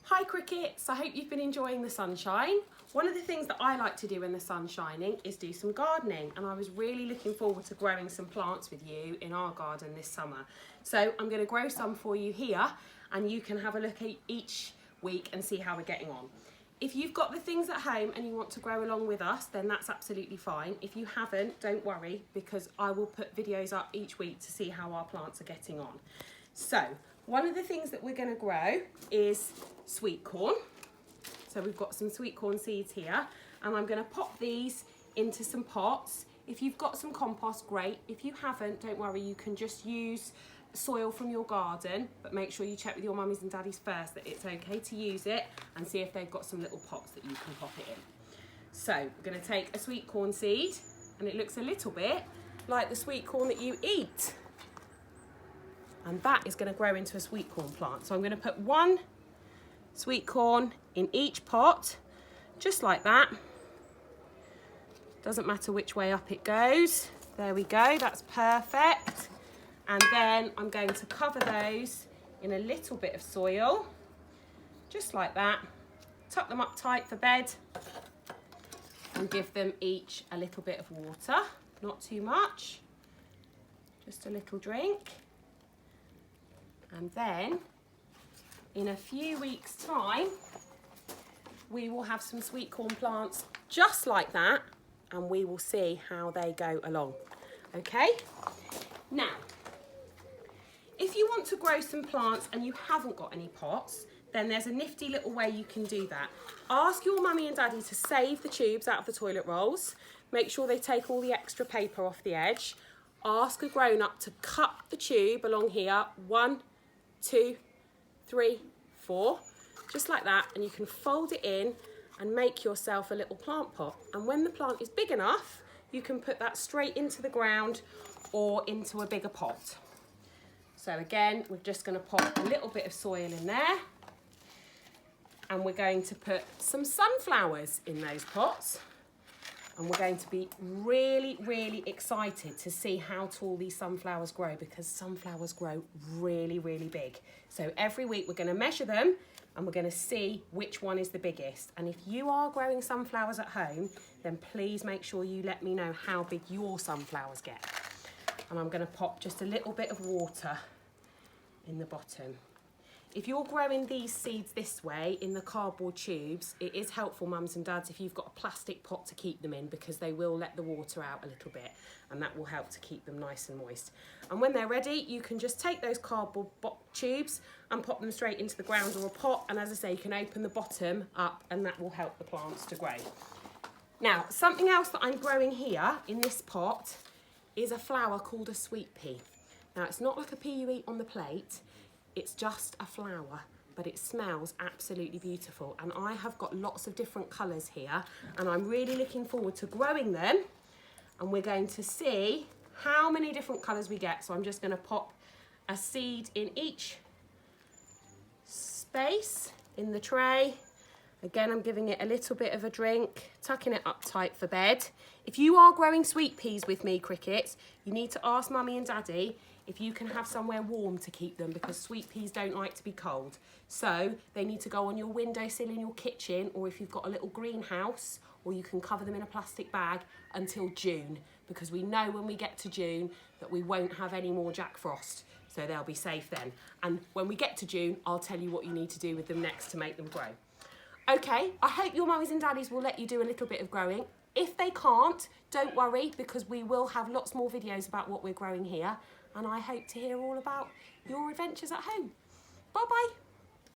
Hi crickets, I hope you've been enjoying the sunshine. One of the things that I like to do when the sun's shining is do some gardening, and I was really looking forward to growing some plants with you in our garden this summer. So I'm going to grow some for you here and you can have a look at each week and see how we're getting on. If you've got the things at home and you want to grow along with us, then that's absolutely fine. If you haven't, don't worry, because I will put videos up each week to see how our plants are getting on. So one of the things that we're going to grow is sweet corn. So we've got some sweet corn seeds here, and I'm going to pop these into some pots. If you've got some compost, great. If you haven't, don't worry, you can just use soil from your garden, but make sure you check with your mummies and daddies first that it's okay to use it, and see if they've got some little pots that you can pop it in. So we're going to take a sweet corn seed, and it looks a little bit like the sweet corn that you eat, and that is going to grow into a sweet corn plant. So I'm going to put one sweet corn in each pot, just like that. Doesn't matter which way up it goes. There we go, that's perfect. And then I'm going to cover those in a little bit of soil, just like that. Tuck them up tight for bed and give them each a little bit of water, not too much, just a little drink. And then in a few weeks' time, we will have some sweet corn plants just like that, and we will see how they go along. Okay? Now, if you want to grow some plants and you haven't got any pots, then there's a nifty little way you can do that. Ask your mummy and daddy to save the tubes out of the toilet rolls. Make sure they take all the extra paper off the edge. Ask a grown-up to cut the tube along here, 1, 2, 3, 4, just like that, and you can fold it in and make yourself a little plant pot. And when the plant is big enough, you can put that straight into the ground or into a bigger pot. So again, we're just going to pop a little bit of soil in there, and we're going to put some sunflowers in those pots, and we're going to be really excited to see how tall these sunflowers grow, because sunflowers grow really big. So every week we're going to measure them and we're going to see which one is the biggest. And if you are growing sunflowers at home, then please make sure you let me know how big your sunflowers get. And I'm going to pop just a little bit of water in the bottom. If you're growing these seeds this way in the cardboard tubes, it is helpful, mums and dads, if you've got a plastic pot to keep them in, because they will let the water out a little bit, and that will help to keep them nice and moist. And when they're ready, you can just take those cardboard tubes and pop them straight into the ground or a pot, and as I say, you can open the bottom up and that will help the plants to grow. Now, something else that I'm growing here in this pot is a flower called a sweet pea. Now, it's not like a pea you eat on the plate, it's just a flower, but it smells absolutely beautiful. And I have got lots of different colours here, and I'm really looking forward to growing them, and we're going to see how many different colours we get. So I'm just going to pop a seed in each space in the tray. Again, I'm giving it a little bit of a drink, tucking it up tight for bed. If you are growing sweet peas with me, crickets, you need to ask mummy and daddy if you can have somewhere warm to keep them, because sweet peas don't like to be cold. So they need to go on your windowsill in your kitchen, or if you've got a little greenhouse, or you can cover them in a plastic bag until June, because we know when we get to June that we won't have any more Jack Frost. So they'll be safe then. And when we get to June, I'll tell you what you need to do with them next to make them grow. Okay, I hope your mummies and daddies will let you do a little bit of growing. If they can't, don't worry, because we will have lots more videos about what we're growing here, and I hope to hear all about your adventures at home. Bye-bye.